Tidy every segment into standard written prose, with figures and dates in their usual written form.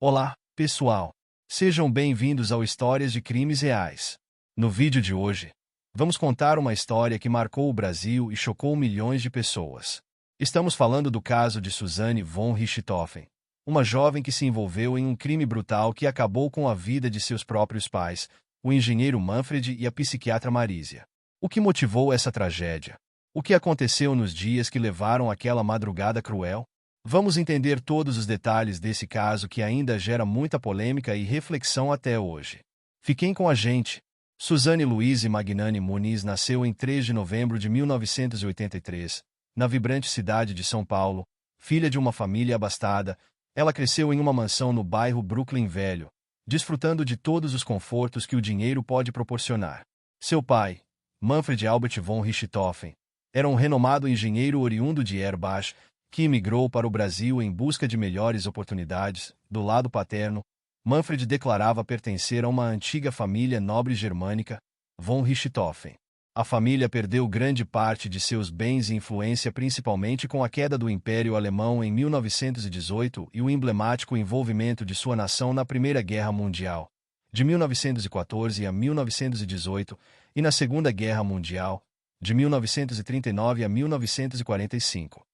Olá, pessoal! Sejam bem-vindos ao Histórias de Crimes Reais. No vídeo de hoje, vamos contar uma história que marcou o Brasil e chocou milhões de pessoas. Estamos falando do caso de Suzanne von Richthofen, uma jovem que se envolveu em um crime brutal que acabou com a vida de seus próprios pais, o engenheiro Manfred e a psiquiatra Marísia. O que motivou essa tragédia? O que aconteceu nos dias que levaram àquela madrugada cruel? Vamos entender todos os detalhes desse caso que ainda gera muita polêmica e reflexão até hoje. Fiquem com a gente. Suzanne Louise Magnani Muniz nasceu em 3 de novembro de 1983, na vibrante cidade de São Paulo. Filha de uma família abastada, ela cresceu em uma mansão no bairro Brooklyn Velho, desfrutando de todos os confortos que o dinheiro pode proporcionar. Seu pai, Manfred Albert von Richthofen, era um renomado engenheiro oriundo de Erbach, que imigrou para o Brasil em busca de melhores oportunidades. Do lado paterno, Manfred declarava pertencer a uma antiga família nobre germânica, von Richthofen. A família perdeu grande parte de seus bens e influência principalmente com a queda do Império Alemão em 1918 e o emblemático envolvimento de sua nação na Primeira Guerra Mundial, de 1914 a 1918, e na Segunda Guerra Mundial, de 1939 a 1945.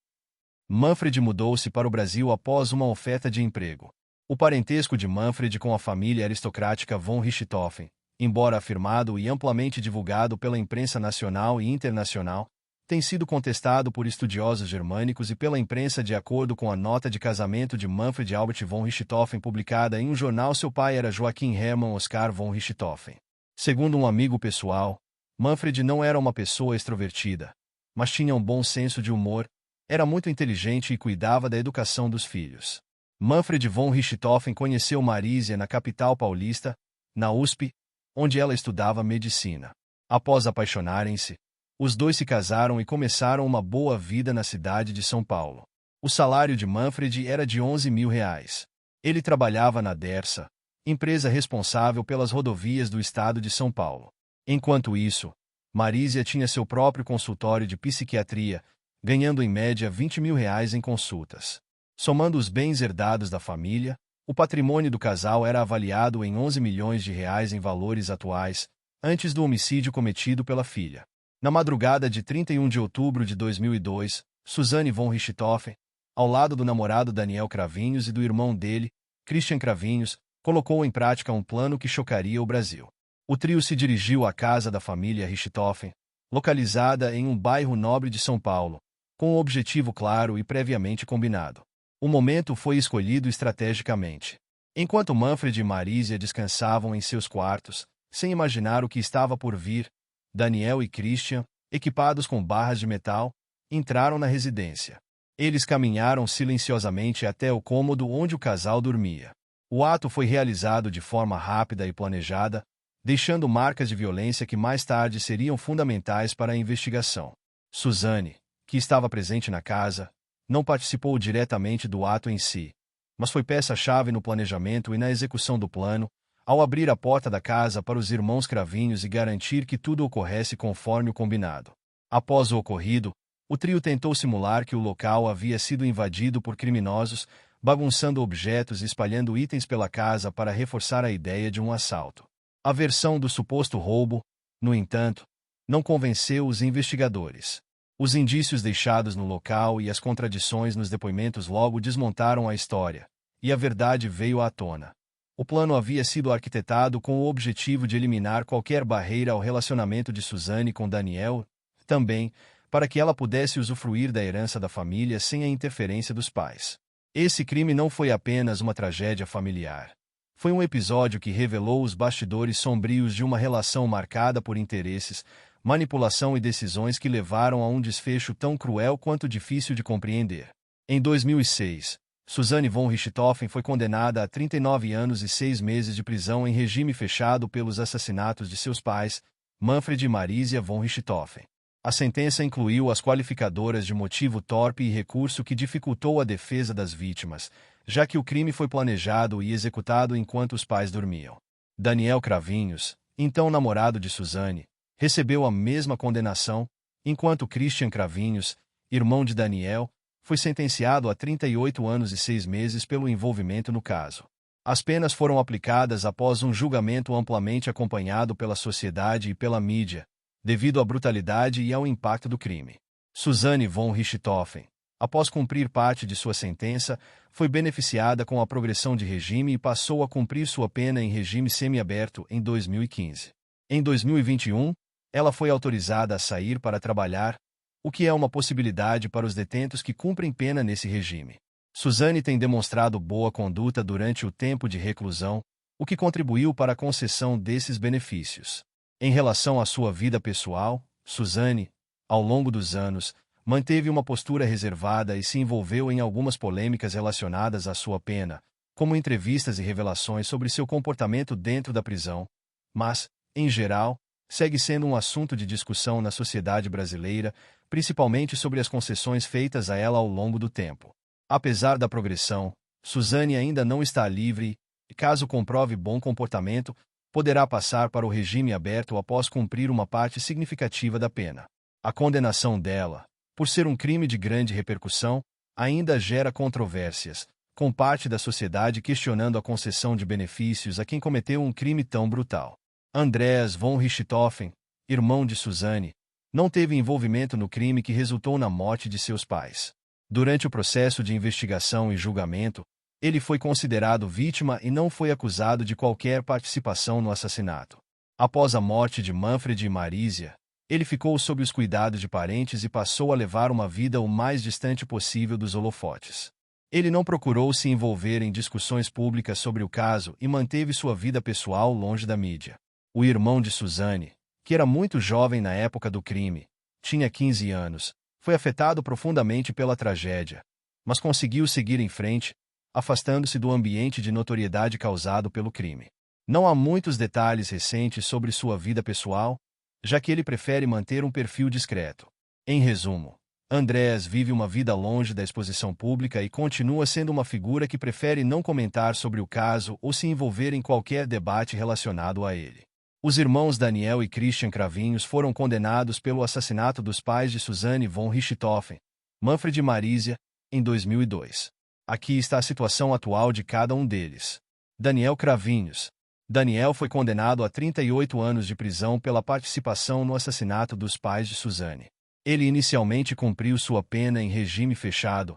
Manfred mudou-se para o Brasil após uma oferta de emprego. O parentesco de Manfred com a família aristocrática von Richthofen, embora afirmado e amplamente divulgado pela imprensa nacional e internacional, tem sido contestado por estudiosos germânicos e pela imprensa. De acordo com a nota de casamento de Manfred Albert von Richthofen publicada em um jornal, seu pai era Joachim Hermann Oskar von Richthofen. Segundo um amigo pessoal, Manfred não era uma pessoa extrovertida, mas tinha um bom senso de humor, era muito inteligente e cuidava da educação dos filhos. Manfred von Richthofen conheceu Marísia na capital paulista, na USP, onde ela estudava medicina. Após apaixonarem-se, os dois se casaram e começaram uma boa vida na cidade de São Paulo. O salário de Manfred era de R$ 11.000. Ele trabalhava na Dersa, empresa responsável pelas rodovias do estado de São Paulo. Enquanto isso, Marísia tinha seu próprio consultório de psiquiatria, ganhando em média R$ 20.000 em consultas. Somando os bens herdados da família, o patrimônio do casal era avaliado em R$ 11 milhões em valores atuais, antes do homicídio cometido pela filha. Na madrugada de 31 de outubro de 2002, Suzanne von Richthofen, ao lado do namorado Daniel Cravinhos e do irmão dele, Christian Cravinhos, colocou em prática um plano que chocaria o Brasil. O trio se dirigiu à casa da família Richthofen, localizada em um bairro nobre de São Paulo, com um objetivo claro e previamente combinado. O momento foi escolhido estrategicamente. Enquanto Manfred e Marísia descansavam em seus quartos, sem imaginar o que estava por vir, Daniel e Christian, equipados com barras de metal, entraram na residência. Eles caminharam silenciosamente até o cômodo onde o casal dormia. O ato foi realizado de forma rápida e planejada, deixando marcas de violência que mais tarde seriam fundamentais para a investigação. Suzanne, que estava presente na casa, não participou diretamente do ato em si, mas foi peça-chave no planejamento e na execução do plano, ao abrir a porta da casa para os irmãos Cravinhos e garantir que tudo ocorresse conforme o combinado. Após o ocorrido, o trio tentou simular que o local havia sido invadido por criminosos, bagunçando objetos e espalhando itens pela casa para reforçar a ideia de um assalto. A versão do suposto roubo, no entanto, não convenceu os investigadores. Os indícios deixados no local e as contradições nos depoimentos logo desmontaram a história, e a verdade veio à tona. O plano havia sido arquitetado com o objetivo de eliminar qualquer barreira ao relacionamento de Suzanne com Daniel, também para que ela pudesse usufruir da herança da família sem a interferência dos pais. Esse crime não foi apenas uma tragédia familiar. Foi um episódio que revelou os bastidores sombrios de uma relação marcada por interesses, manipulação e decisões que levaram a um desfecho tão cruel quanto difícil de compreender. Em 2006, Suzanne von Richthofen foi condenada a 39 anos e 6 meses de prisão em regime fechado pelos assassinatos de seus pais, Manfred e Marísia von Richthofen. A sentença incluiu as qualificadoras de motivo torpe e recurso que dificultou a defesa das vítimas, já que o crime foi planejado e executado enquanto os pais dormiam. Daniel Cravinhos, então namorado de Suzanne, recebeu a mesma condenação, enquanto Christian Cravinhos, irmão de Daniel, foi sentenciado a 38 anos e 6 meses pelo envolvimento no caso. As penas foram aplicadas após um julgamento amplamente acompanhado pela sociedade e pela mídia, devido à brutalidade e ao impacto do crime. Susanne von Richthofen, após cumprir parte de sua sentença, foi beneficiada com a progressão de regime e passou a cumprir sua pena em regime semiaberto em 2015. Em 2021, ela foi autorizada a sair para trabalhar, o que é uma possibilidade para os detentos que cumprem pena nesse regime. Susanne tem demonstrado boa conduta durante o tempo de reclusão, o que contribuiu para a concessão desses benefícios. Em relação à sua vida pessoal, Susanne, ao longo dos anos, manteve uma postura reservada e se envolveu em algumas polêmicas relacionadas à sua pena, como entrevistas e revelações sobre seu comportamento dentro da prisão, mas, em geral, segue sendo um assunto de discussão na sociedade brasileira, principalmente sobre as concessões feitas a ela ao longo do tempo. Apesar da progressão, Susanne ainda não está livre e, caso comprove bom comportamento, poderá passar para o regime aberto após cumprir uma parte significativa da pena. A condenação dela, por ser um crime de grande repercussão, ainda gera controvérsias, com parte da sociedade questionando a concessão de benefícios a quem cometeu um crime tão brutal. Andreas von Richthofen, irmão de Susanne, não teve envolvimento no crime que resultou na morte de seus pais. Durante o processo de investigação e julgamento, ele foi considerado vítima e não foi acusado de qualquer participação no assassinato. Após a morte de Manfred e Marisia, ele ficou sob os cuidados de parentes e passou a levar uma vida o mais distante possível dos holofotes. Ele não procurou se envolver em discussões públicas sobre o caso e manteve sua vida pessoal longe da mídia. O irmão de Susanne, que era muito jovem na época do crime, tinha 15 anos, foi afetado profundamente pela tragédia, mas conseguiu seguir em frente, afastando-se do ambiente de notoriedade causado pelo crime. Não há muitos detalhes recentes sobre sua vida pessoal, já que ele prefere manter um perfil discreto. Em resumo, Andreas vive uma vida longe da exposição pública e continua sendo uma figura que prefere não comentar sobre o caso ou se envolver em qualquer debate relacionado a ele. Os irmãos Daniel e Christian Cravinhos foram condenados pelo assassinato dos pais de Susanne von Richthofen, Manfred e Marisia, em 2002. Aqui está a situação atual de cada um deles. Daniel Cravinhos. Daniel foi condenado a 38 anos de prisão pela participação no assassinato dos pais de Susanne. Ele inicialmente cumpriu sua pena em regime fechado,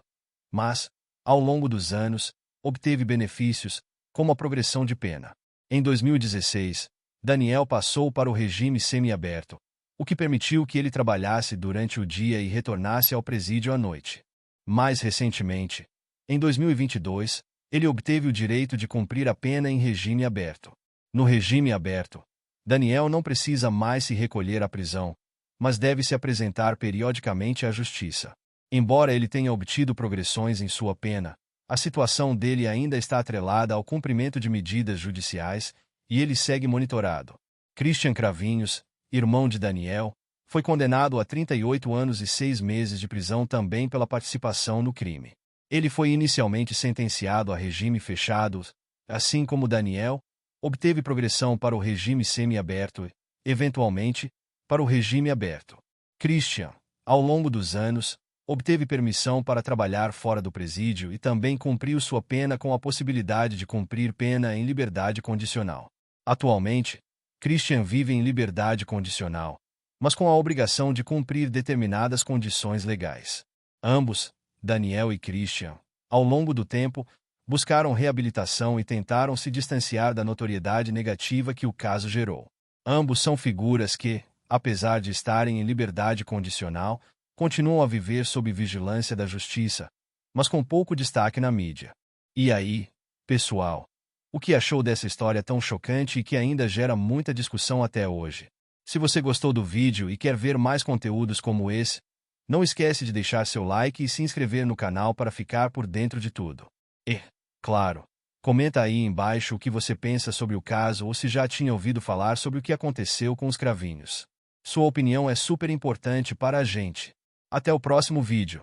mas, ao longo dos anos, obteve benefícios, como a progressão de pena. Em 2016, Daniel passou para o regime semiaberto, o que permitiu que ele trabalhasse durante o dia e retornasse ao presídio à noite. Mais recentemente, em 2022, ele obteve o direito de cumprir a pena em regime aberto. No regime aberto, Daniel não precisa mais se recolher à prisão, mas deve se apresentar periodicamente à justiça. Embora ele tenha obtido progressões em sua pena, a situação dele ainda está atrelada ao cumprimento de medidas judiciais e ele segue monitorado. Christian Cravinhos, irmão de Daniel, foi condenado a 38 anos e 6 meses de prisão também pela participação no crime. Ele foi inicialmente sentenciado a regime fechado, assim como Daniel, obteve progressão para o regime semiaberto e, eventualmente, para o regime aberto. Christian, ao longo dos anos, obteve permissão para trabalhar fora do presídio e também cumpriu sua pena com a possibilidade de cumprir pena em liberdade condicional. Atualmente, Christian vive em liberdade condicional, mas com a obrigação de cumprir determinadas condições legais. Ambos, Daniel e Christian, ao longo do tempo, buscaram reabilitação e tentaram se distanciar da notoriedade negativa que o caso gerou. Ambos são figuras que, apesar de estarem em liberdade condicional, continuam a viver sob vigilância da justiça, mas com pouco destaque na mídia. E aí, pessoal, o que achou dessa história tão chocante e que ainda gera muita discussão até hoje? Se você gostou do vídeo e quer ver mais conteúdos como esse, não esquece de deixar seu like e se inscrever no canal para ficar por dentro de tudo. E, claro, comenta aí embaixo o que você pensa sobre o caso ou se já tinha ouvido falar sobre o que aconteceu com os Cravinhos. Sua opinião é super importante para a gente. Até o próximo vídeo.